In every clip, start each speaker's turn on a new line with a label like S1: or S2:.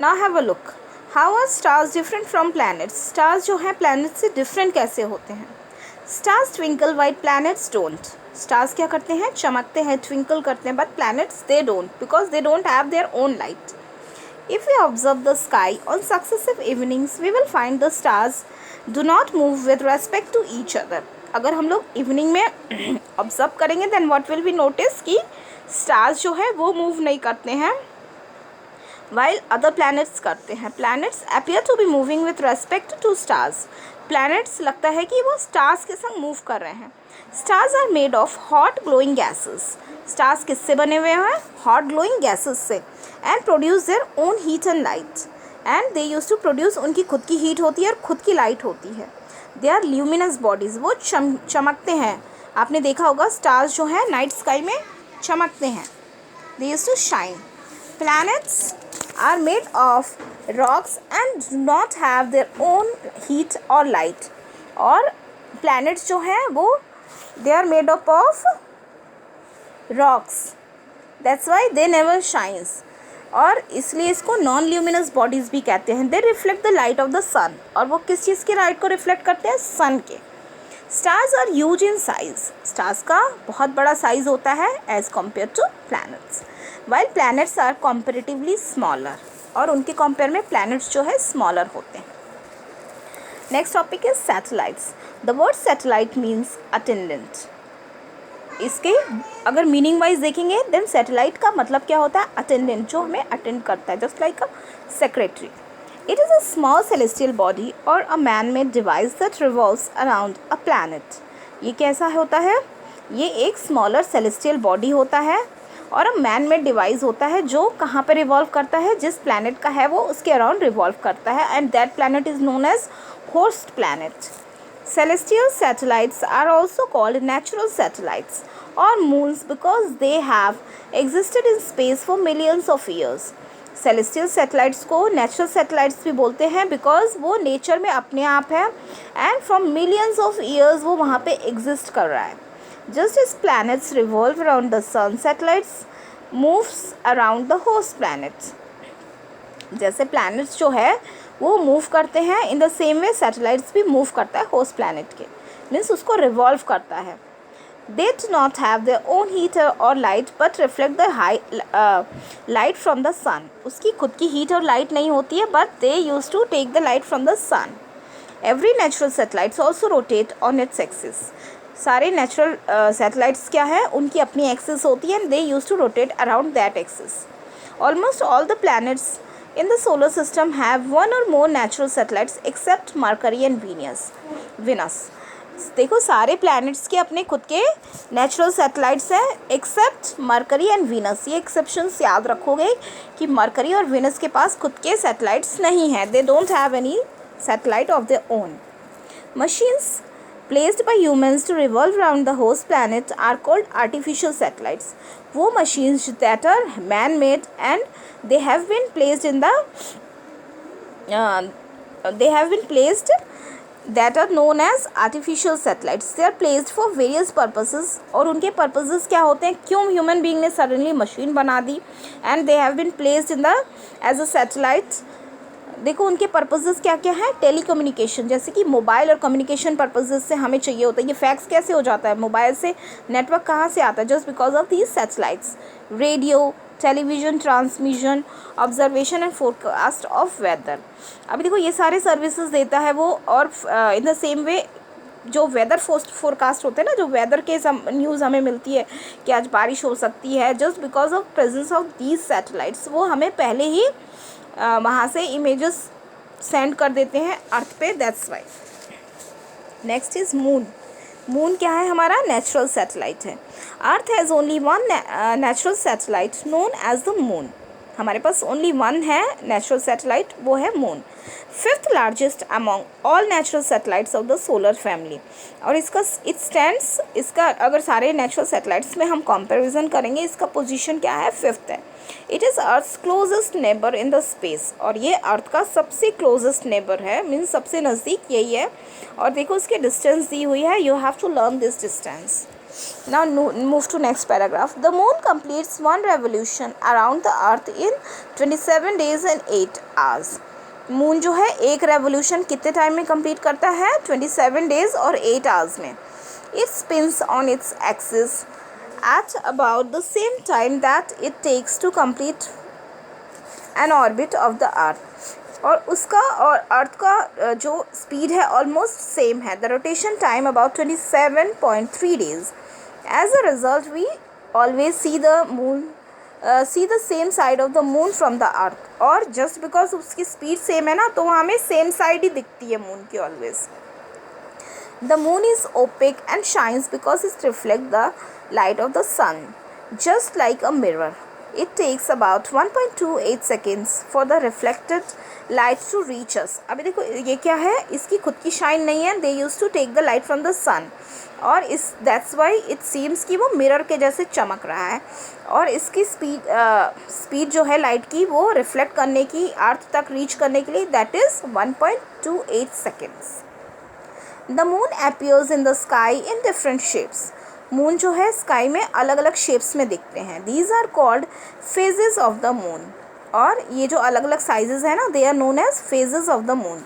S1: Now have a look, how are stars different from planets. Stars जो हैं planet से different कैसे होते हैं। Stars twinkle while planets don't. Stars क्या करते हैं, चमकते हैं, ट्विंकल करते हैं, but planets they don't, because they don't have their own light. If we observe the sky on successive evenings, we will find the stars do not move with respect to each other. अगर हम लोग evening में observe करेंगे then what will be notice कि stars जो है वो move नहीं करते हैं while other planets करते हैं. Planets appear to be moving with respect to stars. Planets लगता है कि वो stars के संग मूव कर रहे हैं. Stars are made of hot glowing gases. Stars किससे बने हुए हैं, hot glowing gases से, and produce their own heat and light. And they used to produce, उनकी खुद की हीट होती है और खुद की लाइट होती है. They are luminous bodies. वो चमकते हैं. आपने देखा होगा स्टार्स जो हैं नाइट स्काई में चमकते हैं. They used to shine. Planets are made of rocks and do not have their own heat or light. और planets जो हैं वो they are made up of rocks. That's why they never shines. और इसलिए इसको नॉन ल्यूमिनस बॉडीज़ भी कहते हैं. They reflect the light of the sun. और वो किस चीज़ की लाइट को रिफ्लेक्ट करते हैं, सन के. Stars are huge in size. Stars का बहुत बड़ा साइज होता है as compare to planets, while planets are comparatively smaller. और उनके कंपेयर में प्लैनेट्स जो है स्मॉलर होते हैं. Next topic is satellites. The word satellite means attendant. इसके अगर मीनिंग वाइज देखेंगे देन सैटेलाइट का मतलब क्या होता है, अटेंडेंट, जो हमें अटेंड करता है, just like a secretary. It is a small celestial body और a man made device that revolves around a planet. ये कैसा होता है, ये एक स्मॉलर सेलेस्टियल बॉडी होता है और अ मैन मेड डिवाइस होता है जो कहाँ पर रिवॉल्व करता है, जिस प्लैनेट का है वो उसके अराउंड रिवॉल्व करता है. And that planet is known as host planet. Celestial satellites are also called natural satellites or moons because they have existed in space for millions of years. Celestial satellites को natural satellites भी बोलते हैं because वो nature में अपने आप है and from millions of years वो वहाँ पे exist कर रहा है. Just as planets revolve around the sun, satellites moves around the host planets. जैसे planets जो है वो मूव करते हैं, in the same way satellites भी मूव करता है होस्ट प्लैनेट के, मीन्स उसको रिवॉल्व करता है. They do not have their own heat और light but reflect the light from the sun. उसकी खुद की हीट और लाइट नहीं होती है but they use to take the light from the sun. Every natural satellites also rotate on its axis. सारे natural satellites क्या है, उनकी अपनी एक्सिस होती है and they use to rotate around that axis. Almost all the planets in the solar system have one or more natural satellites except Mercury and Venus. देखो सारे planets के अपने खुद के natural satellites हैं except Mercury and Venus. ये exceptions याद रखोगे कि Mercury और Venus के पास खुद के satellites नहीं हैं. They don't have any satellite of their own. Machines placed by humans to revolve around the host planet are called artificial satellites. वो machines that are man-made and they have been placed in the that are known as artificial satellites. They are placed for various purposes. और उनके purposes क्या होते हैं, क्यों human being ने suddenly machine बना दी and they have been placed in the as a satellite. देखो उनके पर्पसेस क्या क्या है, टेलीकम्युनिकेशन, जैसे कि मोबाइल और कम्युनिकेशन पर्पसेस से हमें चाहिए होता है. ये फैक्स कैसे हो जाता है, मोबाइल से नेटवर्क कहाँ से आता है, just because of these satellites. Radio, television transmission, observation and forecast of weather. अभी देखो ये सारे सर्विसेज देता है वो. और इन द सेम वे जो वेदर फोरकास्ट होते हैं ना, जो वेदर के न्यूज़ हमें मिलती है कि आज बारिश हो सकती है, just because of presence of these satellites वो हमें पहले ही वहाँ से इमेजेस सेंड कर देते हैं अर्थ पे. That's why. Next is moon. Moon क्या है, हमारा नेचुरल सैटेलाइट है. Earth has only one natural satellite known as the moon. हमारे पास ओनली वन है नेचुरल सैटेलाइट, वो है moon. Fifth largest among all natural satellites of the solar family. और इसका अगर सारे नेचुरल सैटेलाइट्स में हम कंपैरिजन करेंगे, इसका पोजीशन क्या है, फिफ्थ है. It is earth's closest neighbour in the space. और ये अर्थ का सबसे क्लोजेस्ट नेबर है, मीन्स सबसे नज़दीक यही है. और देखो उसकी डिस्टेंस दी हुई है, you have to learn this distance. Now move to next paragraph. The moon completes one revolution around the earth in 27 days and 8 hours. Moon जो है एक रेवोल्यूशन कितने टाइम में कंप्लीट करता है? 27 डेज और 8 आवर्स में. It spins on its axis at about the same time that it takes to complete an orbit of the earth. और उसका और अर्थ का जो स्पीड है ऑलमोस्ट सेम है. The rotation time about 27.3 days. As a result, we always see the same side of the moon from the earth. और just because उसकी speed same है ना, तो हमें सेम साइड ही दिखती है मून की always. The moon is opaque and shines because it reflects the light of the sun, just like a mirror. It takes about 1.28 seconds for the reflected light to reach us. अभी देखो ये क्या है, इसकी खुद की shine नहीं है. They used to take the light from the sun. और that's why it seems कि वो मिरर के जैसे चमक रहा है. और इसकी स्पीड जो है लाइट की, वो रिफ्लेक्ट करने की, अर्थ तक रीच करने के लिए, that is 1.28 seconds. The moon appears in the sky in different shapes. Moon जो है स्काई में अलग अलग शेप्स में दिखते हैं. These are called phases of the moon. और ये जो अलग अलग साइजेस है ना, they are known as phases of the moon.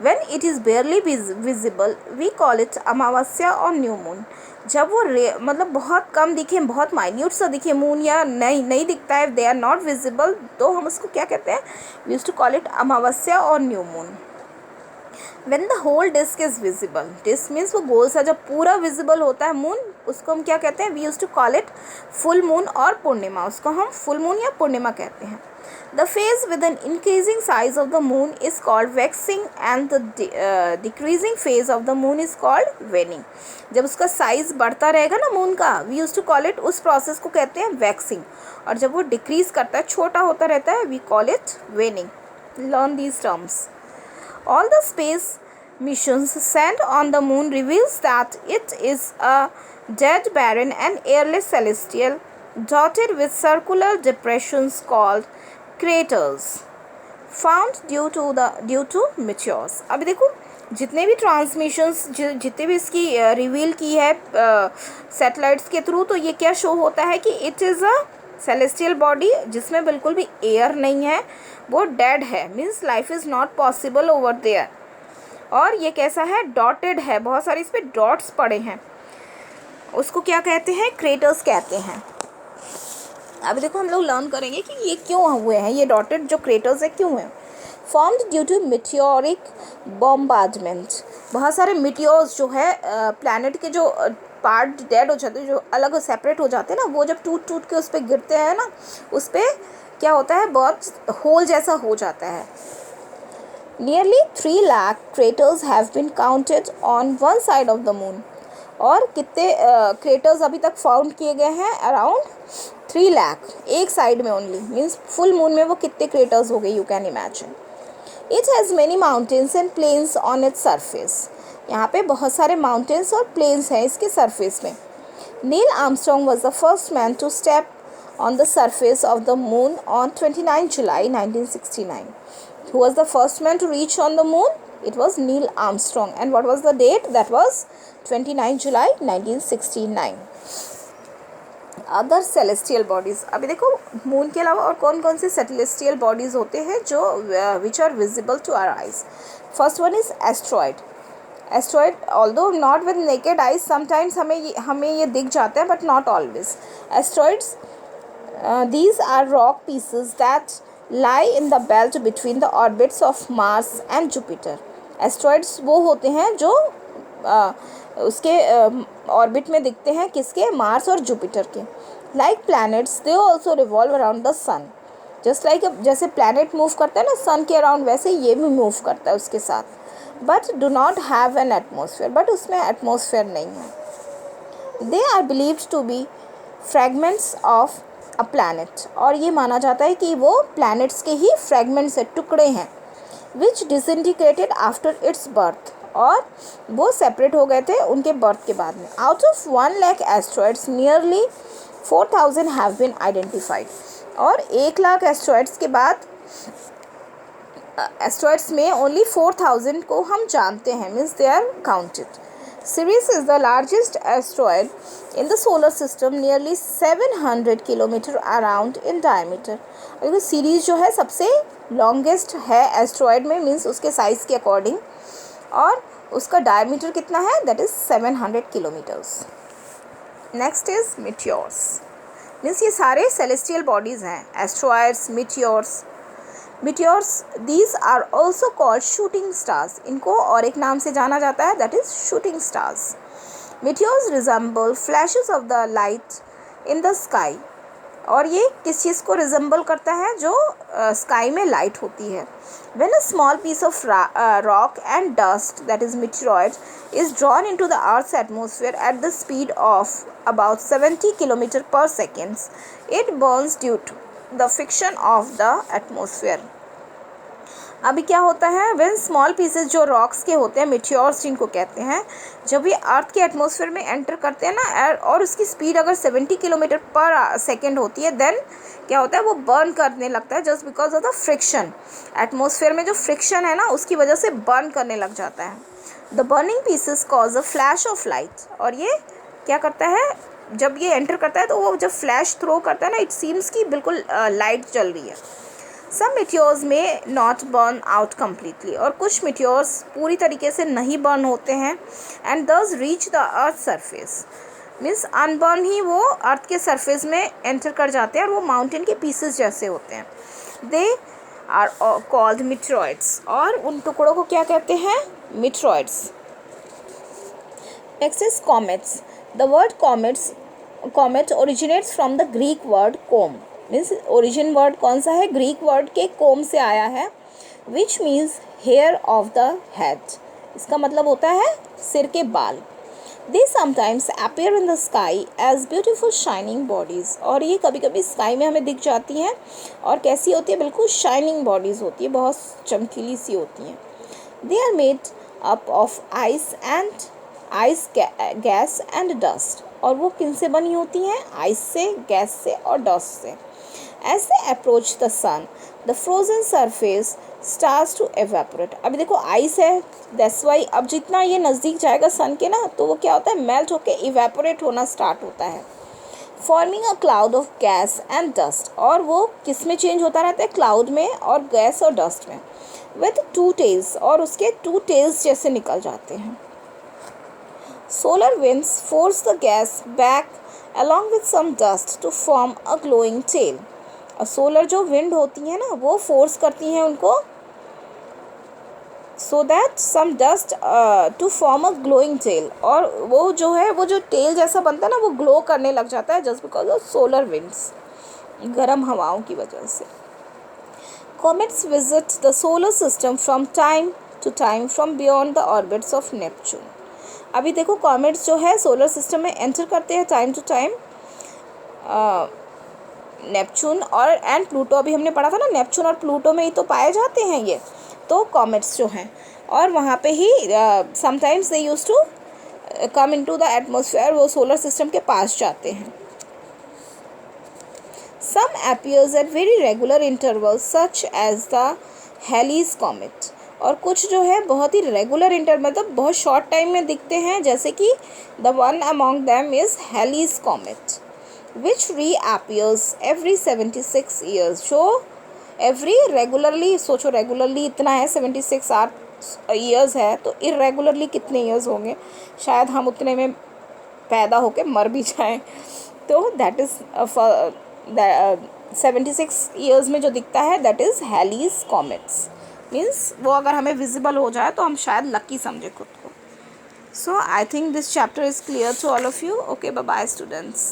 S1: When it is barely visible, we call it अमावस्या और न्यू मून. जब वो मतलब बहुत कम दिखे, बहुत माइन्यूट सा दिखे मून, या नहीं दिखता है, they are not visible, तो हम उसको क्या कहते हैं? We used to call it अमावस्या और new moon. When the whole disk is visible, disk means वो गोल सा जब पूरा visible होता है मून, उसको हम क्या कहते हैं? We used to call it full moon और पूर्णिमा. उसको हम full moon या पूर्णिमा कहते हैं. The phase with an increasing size of the moon is called waxing and the decreasing phase of the moon is called waning. जब उसका size बढ़ता रहेगा ना मून का, we used to call it, उस प्रोसेस को कहते हैं waxing. और जब वो डिक्रीज करता है, छोटा होता रहता है, we call it waning. Learn these terms. All the space missions sent on the moon reveals that it is a dead, barren and airless celestial dotted with circular depressions called craters found due to meteors. अभी देखो जितने भी transmissions जितने भी इसकी reveal की है satellites के थ्रू, तो ये क्या शो होता है कि it is a celestial body जिसमें बिल्कुल भी एयर नहीं है, वो डेड है. Means life is not possible over there. और ये कैसा है? डॉटेड है, बहुत सारे इस पर डॉट्स पड़े हैं. उसको क्या कहते हैं? क्रेटर्स कहते हैं. अभी देखो हम लोग लर्न करेंगे कि ये क्यों हुए हैं, ये डॉटेड जो क्रेटर्स है क्यों हैं. Formed due to meteoric bombardment. बहुत सारे मिटियोर्स जो है प्लैनेट के जो पार्ट डेड हो जाते हैं, जो अलग सेपरेट हो जाते हैं ना, वो जब टूट के उस पर गिरते हैं ना, उस पर क्या होता है? बहुत होल जैसा हो जाता है. Nearly 3 lakh craters have been counted on one side of the moon. और कितने क्रेटर्स अभी तक फाउंड किए गए हैं? अराउंड 3 लाख, एक साइड में ओनली. मीन्स फुल मून में वो कितने क्रेटर्स हो गए, you can imagine. It has many mountains and plains on its surface. यहाँ पे बहुत सारे माउंटेन्स और प्लेन्स हैं इसके सरफेस में. Neil Armstrong was the first man to step on the surface of the moon on 29 July 1969. Who was the first man to reach on the moon? It was Neil Armstrong. And what was the date? That was 29 July 1969. Other celestial bodies. अभी देखो moon के अलावा और कौन कौन से celestial bodies होते हैं जो which are visible to our eyes. First one is asteroid. Asteroid, although not with naked eyes, sometimes हमें ये दिख जाता है, but not always. Asteroids, these are rock pieces that lie in the belt between the orbits of Mars and Jupiter. Asteroids वो होते हैं जो उसके ऑर्बिट में दिखते हैं, किसके? मार्स और जुपिटर के. Like planets, they also revolve around the sun. Just like जैसे planet मूव करता है ना सन के अराउंड, वैसे ये भी मूव करता है उसके साथ. But do not have an atmosphere. But उसमें एटमॉस्फेयर नहीं है. They are believed to be fragments of a planet. और ये माना जाता है कि वो प्लैनेट्स के ही फ्रैगमेंट्स है, टुकड़े हैं. विच डिसइंटीग्रेटेड आफ्टर इट्स बर्थ. और वो सेपरेट हो गए थे उनके बर्थ के बाद में. Out of 1 lakh asteroids nearly 4000 have been identified. और 1 लाख एस्ट्रॉइड्स के बाद एस्ट्रॉइड्स में ओनली 4000 को हम जानते हैं. Means they are counted. Ceres is the largest asteroid in the solar system, nearly 700 kilometre around in diameter. अगर सीरीज जो है सबसे लॉन्गेस्ट है एस्ट्रॉयड में, मीन्स उसके साइज़ के अकॉर्डिंग, और उसका डायमीटर कितना है, that is 700 kilometres. Next is meteors. Means ये सारे सेलेस्टियल बॉडीज़ हैं, asteroids, meteors. Meteors these are also called shooting stars. इनको और एक नाम से जाना जाता है, that is shooting stars. Meteors resemble flashes of the light in the sky. और ये किस चीज़ को रिजेंबल करता है, जो स्काई में लाइट होती है. When a small piece of rock and dust, that is meteoroid, is drawn into the Earth's atmosphere at the speed of about 70 km per second, it burns due to the friction of the atmosphere. अभी क्या होता है, when small pieces जो rocks के होते हैं, meteors जिनको कहते हैं, जब ये अर्थ के एटमॉस्फेयर में एंटर करते हैं ना, और उसकी स्पीड अगर 70 किलोमीटर पर सेकेंड होती है, देन क्या होता है, वो बर्न करने लगता है, just because of the friction. Atmosphere में जो फ्रिक्शन है ना, उसकी वजह से बर्न करने लग जाता है. The burning pieces cause a flash of light. और ये क्या करता है, जब ये एंटर करता है तो वो जब फ्लैश थ्रो करता है ना, इट सीम्स कि बिल्कुल लाइट जल रही है. सम मीटियोर्स में नॉट बर्न आउट कम्प्लीटली. और कुछ मीटियोर्स पूरी तरीके से नहीं बर्न होते हैं, and thus reach the earth surface. Means unburnt ही वो अर्थ के सरफेस में एंटर कर जाते हैं, और वो माउंटेन के पीसेस जैसे होते हैं. They are called meteoroids. और उन टुकड़ों को क्या कहते हैं, meteoroids. Next is comets. The word comet originates from the Greek word kome. Means origin word कौन सा है, ग्रीक वर्ड के कोम से आया है, which means hair of the head. इसका मतलब होता है सिर के बाल. They sometimes appear in the sky as beautiful shining bodies. और ये कभी कभी स्काई में हमें दिख जाती हैं, और कैसी होती है, बिल्कुल शाइनिंग बॉडीज़ होती है, बहुत चमकीली सी होती हैं. They are made up of ice gas and dust. और वो किन से बनी होती हैं, आइस से, गैस से और डस्ट से. As they approach the sun, the frozen surface starts to evaporate. अभी देखो आइस है, that's why अब जितना ये नज़दीक जाएगा सन के ना, तो वो क्या होता है, मेल्ट होके इवेपोरेट होना स्टार्ट होता है, forming a cloud of gas and dust. और वो किस में चेंज होता रहता है, क्लाउड में और गैस और डस्ट में. With 2 tails. और उसके 2 tails जैसे निकल जाते हैं. Solar winds force the gas back along with some dust to form a glowing tail. और सोलर जो विंड होती है ना, वो फोर्स करती हैं उनको, so that some dust to form a glowing tail. और वो जो है, वो जो टेल जैसा बनता है ना, वो ग्लो करने लग जाता है, just because of solar winds, गर्म हवाओं की वजह से. Comets visit the solar system from time to time from beyond the orbits of Neptune. अभी देखो कॉमेट्स जो है सोलर सिस्टम में एंटर करते हैं टाइम टू टाइम. नेपच्यून और एंड प्लूटो, अभी हमने पढ़ा था ना, नेपच्यून और प्लूटो में ही तो पाए जाते हैं ये तो कॉमेट्स जो हैं. और वहाँ पे ही sometimes they use to come into the atmosphere, वो सोलर सिस्टम के पास जाते हैं. Some appears at very regular intervals such as the Halley's comet. और कुछ जो है बहुत ही रेगुलर इंटरवल, मतलब बहुत शॉर्ट टाइम में दिखते हैं, जैसे कि the one among them is Halley's comet, which reappears every 76 years. जो every regularly, सोचो रेगुलरली इतना है 76 years है, तो irregularly कितने years होंगे, शायद हम उतने में पैदा होके मर भी जाएं. तो that is 76 years में जो दिखता है, that is Halley's comets. Means वो अगर हमें विजिबल हो जाए तो हम शायद लकी समझे खुद को. So I think this chapter is clear to all of you. Okay, bye bye students.